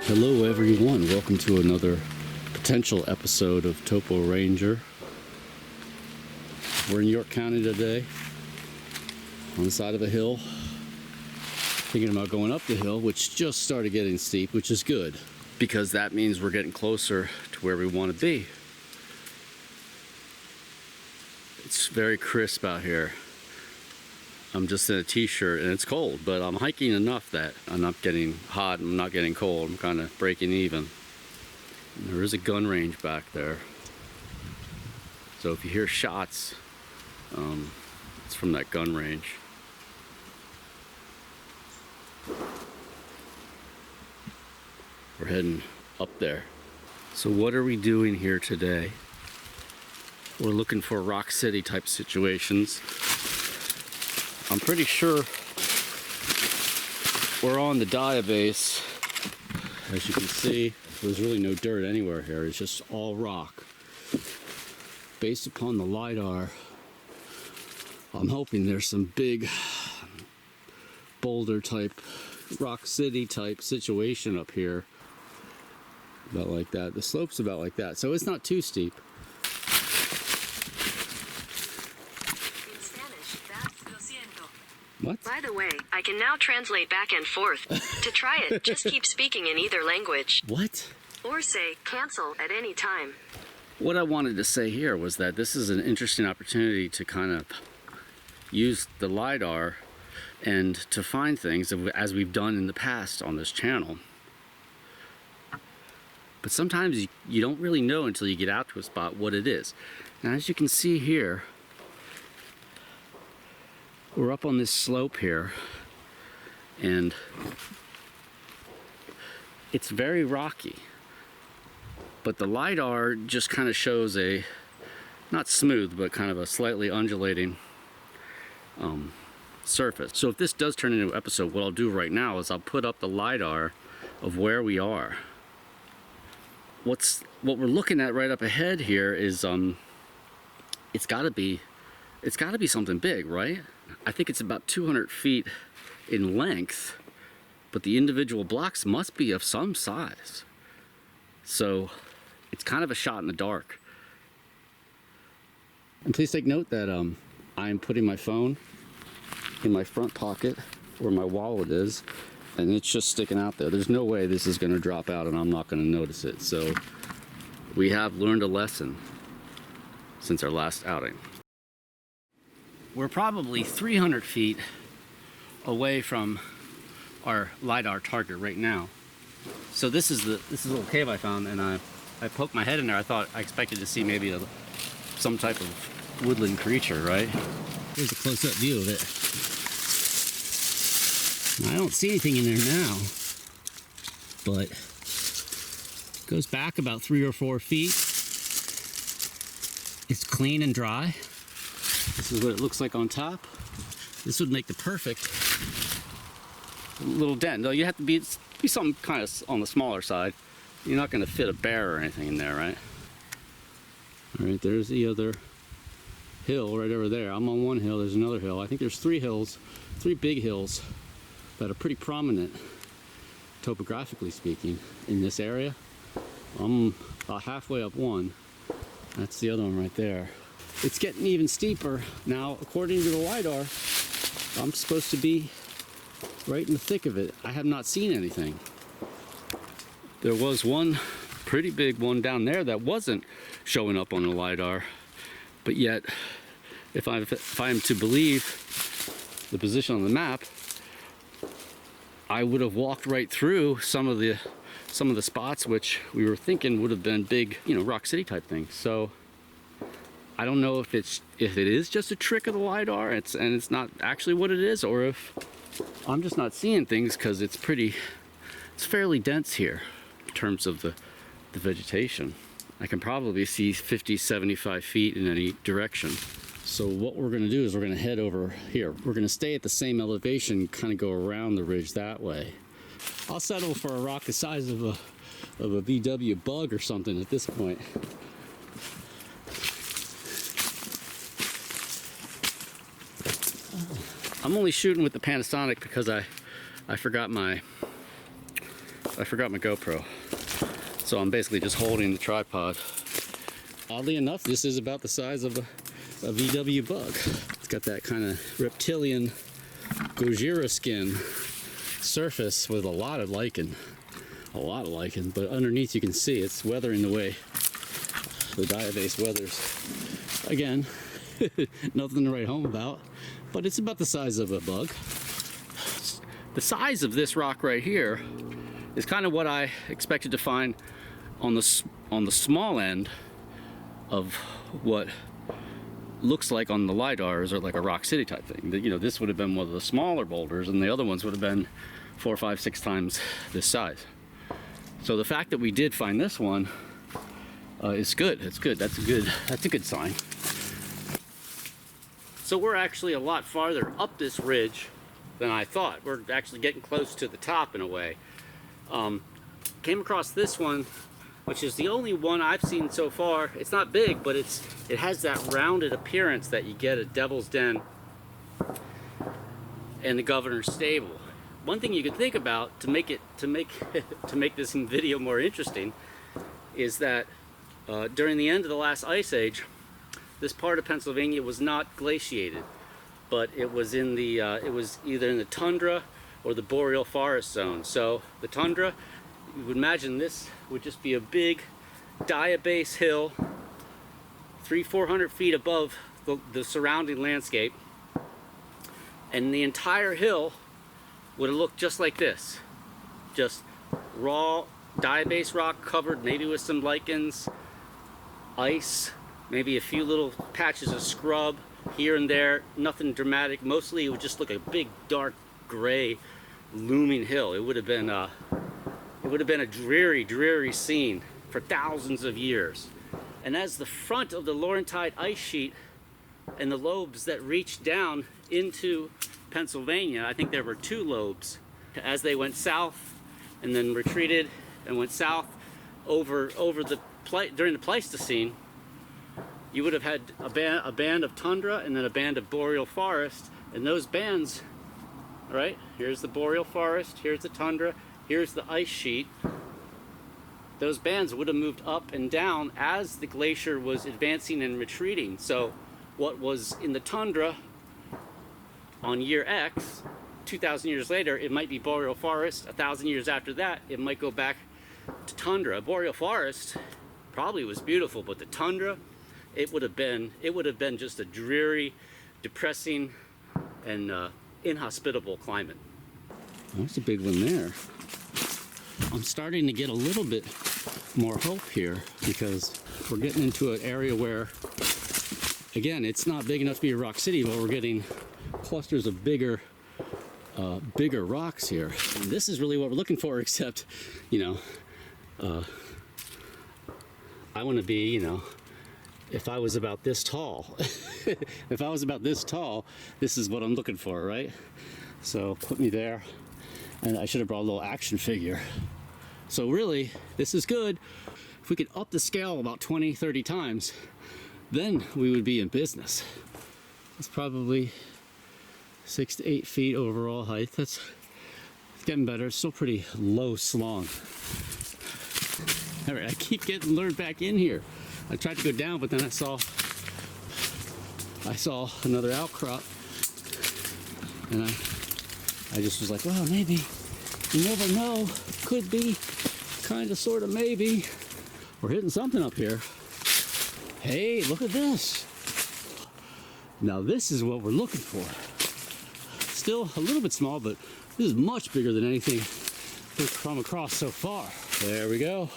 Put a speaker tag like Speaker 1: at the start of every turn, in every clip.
Speaker 1: Hello everyone, welcome to another potential episode of TopoRanger. We're in York County today, on the side of a hill, thinking about going up the hill, which just started getting steep, which is good, because that means we're getting closer to where we want to be. It's very crisp out here. I'm just in a t-shirt and it's cold, but I'm hiking enough that I'm not getting hot and I'm not getting cold. I'm kind of breaking even. And there is a gun range back there. So if you hear shots, it's from that gun range. We're heading up there. So what are we doing here today? We're looking for Rock City type situations. I'm pretty sure we're on the diabase. As you can see, there's really no dirt anywhere here. It's just all rock. Based upon the LiDAR, I'm hoping there's some big boulder type, Rock City type situation up here. About like that. The slope's about like that. So it's not too steep. What?
Speaker 2: By the way, I can now translate back and forth. To try it, just keep speaking in either language.
Speaker 1: What?
Speaker 2: Or say, cancel at any time.
Speaker 1: What I wanted to say here was that this is an interesting opportunity to kind of use the LiDAR and to find things as we've done in the past on this channel. But sometimes you don't really know until you get out to a spot what it is. Now, as you can see here, we're up on this slope here, and it's very rocky, but the LiDAR just kind of shows a, not smooth, but kind of a slightly undulating surface. So if this does turn into an episode, what I'll do right now is I'll put up the LiDAR of where we are. What we're looking at right up ahead here is it's got to be something big, right? I think it's about 200 feet in length, but the individual blocks must be of some size. So it's kind of a shot in the dark. And please take note that I am putting my phone in my front pocket where my wallet is, and it's just sticking out there. There's no way this is going to drop out and I'm not going to notice it. So we have learned a lesson since our last outing. We're probably 300 feet away from our LiDAR target right now. So this is a little cave I found, and I poked my head in there. I expected to see maybe some type of woodland creature, right? Here's a close-up view of it. I don't see anything in there now, but it goes back about 3 or 4 feet. It's clean and dry. This is what it looks like on top. This would make the perfect little den. Though you have to be something kind of on the smaller side. You're not going to fit a bear or anything in there, right? All right, there's the other hill right over there. I'm on one hill, there's another hill. I think there's 3 hills, 3 big hills that are pretty prominent, topographically speaking, in this area. I'm about halfway up one. That's the other one right there. It's getting even steeper. Now, according to the LiDAR, I'm supposed to be right in the thick of it. I have not seen anything. There was one pretty big one down there that wasn't showing up on the LiDAR, but yet, if I'm to believe the position on the map, I would have walked right through some of the spots which we were thinking would have been big, Rock City type things. So I don't know if it is just a trick of the LiDAR and it's not actually what it is, or if I'm just not seeing things because it's fairly dense here in terms of the vegetation. I can probably see 50, 75 feet in any direction. So what we're going to do is we're going to head over here. We're going to stay at the same elevation, kind of go around the ridge that way. I'll settle for a rock the size of a VW Bug or something at this point. I'm only shooting with the Panasonic because I forgot my I forgot my GoPro. So I'm basically just holding the tripod. Oddly enough, this is about the size of a VW bug. It's got that kind of reptilian Gojira skin surface with a lot of lichen. But underneath you can see it's weathering away. The diabase weathers. Again, nothing to write home about, but it's about the size of a bug. The size of this rock right here is kind of what I expected to find on the small end of what looks like on the lidars, or like a Rock City type thing. You know, this would have been one of the smaller boulders, and the other ones would have been 4, 5, 6 times this size. So the fact that we did find this one is good. It's good. That's a good sign. So we're actually a lot farther up this ridge than I thought. We're actually getting close to the top in a way. Came across this one, which is the only one I've seen so far. It's not big, but it has that rounded appearance that you get at Devil's Den and the Governor's Stable. One thing you could think about to make this video more interesting is that during the end of the last ice age, this part of Pennsylvania was not glaciated, but it was in the it was either in the tundra or the boreal forest zone. So the tundra, you would imagine this would just be a big diabase hill 300-400 feet above the surrounding landscape, and the entire hill would have looked just like this, just raw diabase rock covered maybe with some lichens, ice, maybe a few little patches of scrub here and there, nothing dramatic. Mostly it would just look a big dark gray looming hill. It would have been a dreary scene for thousands of years. And as the front of the Laurentide ice sheet and the lobes that reached down into Pennsylvania, I think there were 2 lobes, as they went south and then retreated and went south over during the Pleistocene, you would have had a band of tundra and then a band of boreal forest, and those bands, all right, here's the boreal forest, here's the tundra, here's the ice sheet. Those bands would have moved up and down as the glacier was advancing and retreating. So what was in the tundra on year X, 2,000 years later, it might be boreal forest. 1,000 years after that, it might go back to tundra. Boreal forest probably was beautiful, but the tundra, it would have been just a dreary, depressing, and inhospitable climate. There's a big one there. I'm starting to get a little bit more hope here, because we're getting into an area where, again, it's not big enough to be a rock city, but we're getting clusters of bigger rocks here. And this is really what we're looking for, except, you know, I want to be, you know, if I was about this tall, if I was about this tall, this is what I'm looking for, right? So put me there. And I should have brought a little action figure. So really, this is good. If we could up the scale about 20, 30 times, then we would be in business. It's probably 6 to 8 feet overall height. It's getting better. It's still pretty low slung. All right, I keep getting lured back in here. I tried to go down, but then I saw another outcrop, and I just was like, well, maybe, you never know, could be, kind of, sort of, maybe. We're hitting something up here. Hey, look at this. Now this is what we're looking for. Still a little bit small, but this is much bigger than anything we've come across so far. There we go.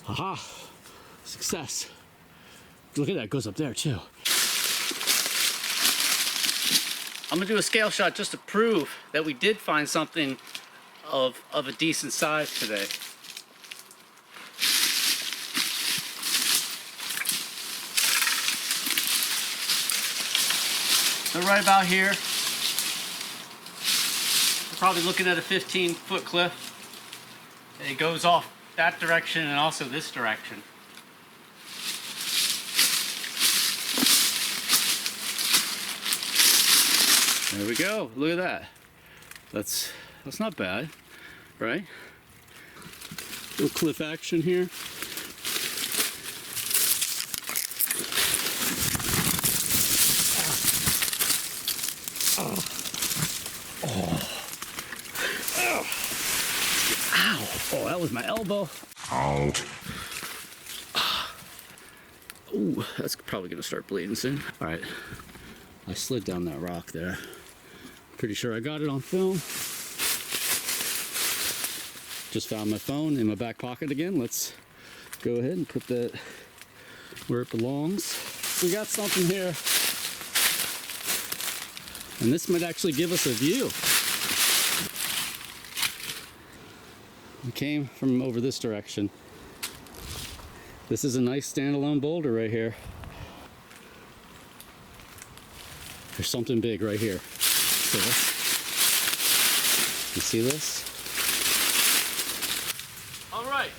Speaker 1: Aha, success. Look at that, it goes up there too. I'm gonna do a scale shot just to prove that we did find something of a decent size today. So right about here, we're probably looking at a 15-foot cliff. And it goes off that direction and also this direction. There we go. Look at that. That's not bad, right? Little cliff action here. Ow! Oh, that was my elbow. Ow. Ooh, that's probably gonna start bleeding soon. All right, I slid down that rock there. Pretty sure I got it on film. Just found my phone in my back pocket again. Let's go ahead and put that where it belongs. We got something here. And this might actually give us a view. We came from over this direction. This is a nice standalone boulder right here. There's something big right here. See this? You see this? All right,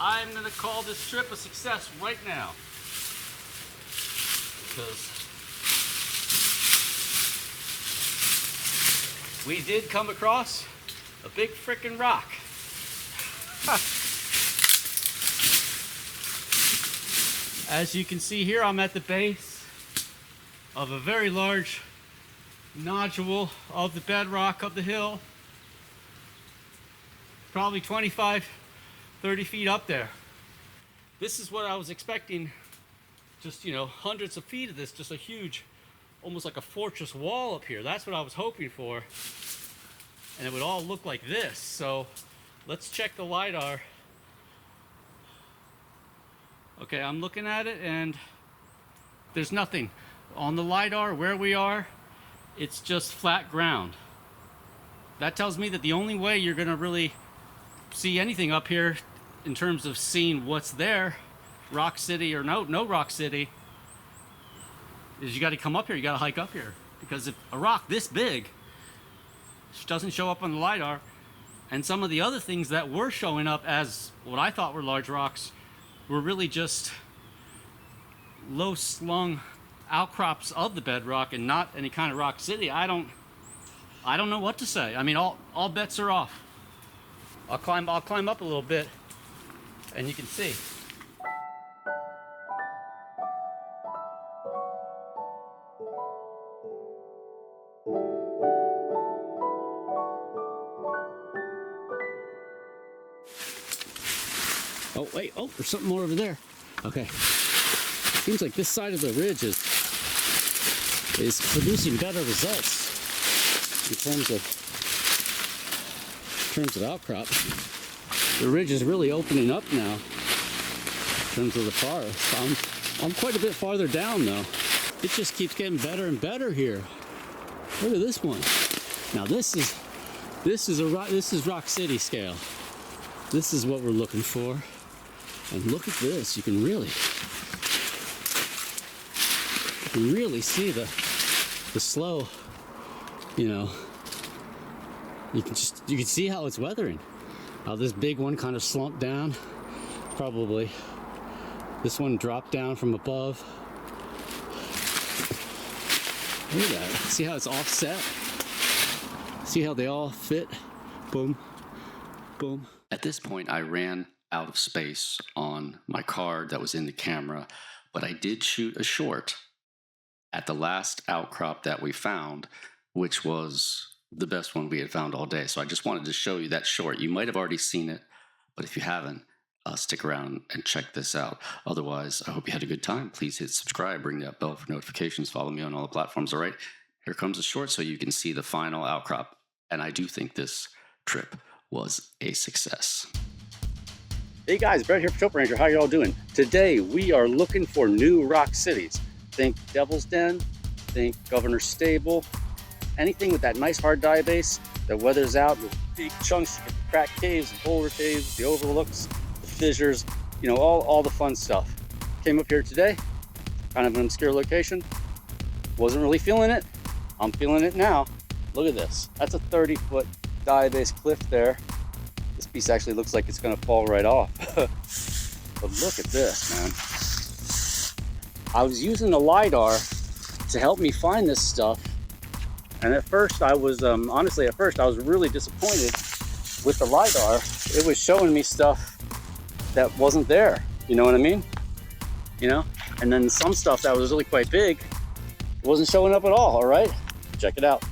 Speaker 1: I'm gonna call this trip a success right now. Because we did come across a big frickin' rock. As you can see here, I'm at the base of a very large nodule of the bedrock of the hill. Probably 25, 30 feet up there. This is what I was expecting, just, you know, hundreds of feet of this, just a huge, almost like a fortress wall up here. That's what I was hoping for. And it would all look like this. So let's check the LiDAR. Okay, I'm looking at it and there's nothing. On the LiDAR, where we are, it's just flat ground. That tells me that the only way you're gonna really see anything up here in terms of seeing what's there, Rock City or no Rock City, is you gotta come up here, you gotta hike up here. Because if a rock this big doesn't show up on the LiDAR, and some of the other things that were showing up as what I thought were large rocks were really just low slung outcrops of the bedrock and not any kind of rock city. I don't know what to say. I mean, all bets are off. I'll climb up a little bit and you can see. Oh, wait, oh, there's something more over there. Okay. Seems like this side of the ridge is producing better results in terms of outcrop. The ridge is really opening up now in terms of the forest. I'm quite a bit farther down though. It just keeps getting better and better here. Look at this one. Now this is Rock City scale. This is what we're looking for. And look at this, you can really see the slow, you know, you can see how it's weathering. How this big one kind of slumped down. Probably this one dropped down from above. Look at that, see how it's offset? See how they all fit? Boom, boom. At this point, I ran out of space on my card that was in the camera, but I did shoot a short at the last outcrop that we found, which was the best one we had found all day. So I just wanted to show you that short. You might have already seen it, but if you haven't, stick around and check this out. Otherwise, I hope you had a good time. Please hit subscribe, ring that bell for notifications, follow me on all the platforms. All right, here comes the short so you can see the final outcrop. And I do think this trip was a success. Hey guys, Brett here for TopoRanger. How y'all doing? Today we are looking for new rock cities. Think Devil's Den, think Governor's Stable, anything with that nice hard diabase that weathers out with big chunks, cracked caves, boulder caves, the overlooks, the fissures, you know, all the fun stuff. Came up here today, kind of an obscure location. Wasn't really feeling it. I'm feeling it now. Look at this. That's a 30-foot diabase cliff there. This piece actually looks like it's gonna fall right off. But look at this, man. I was using the LiDAR to help me find this stuff. And at first I was, honestly, I was really disappointed with the LiDAR. It was showing me stuff that wasn't there. You know what I mean? You know? And then some stuff that was really quite big wasn't showing up at all, all right? Check it out.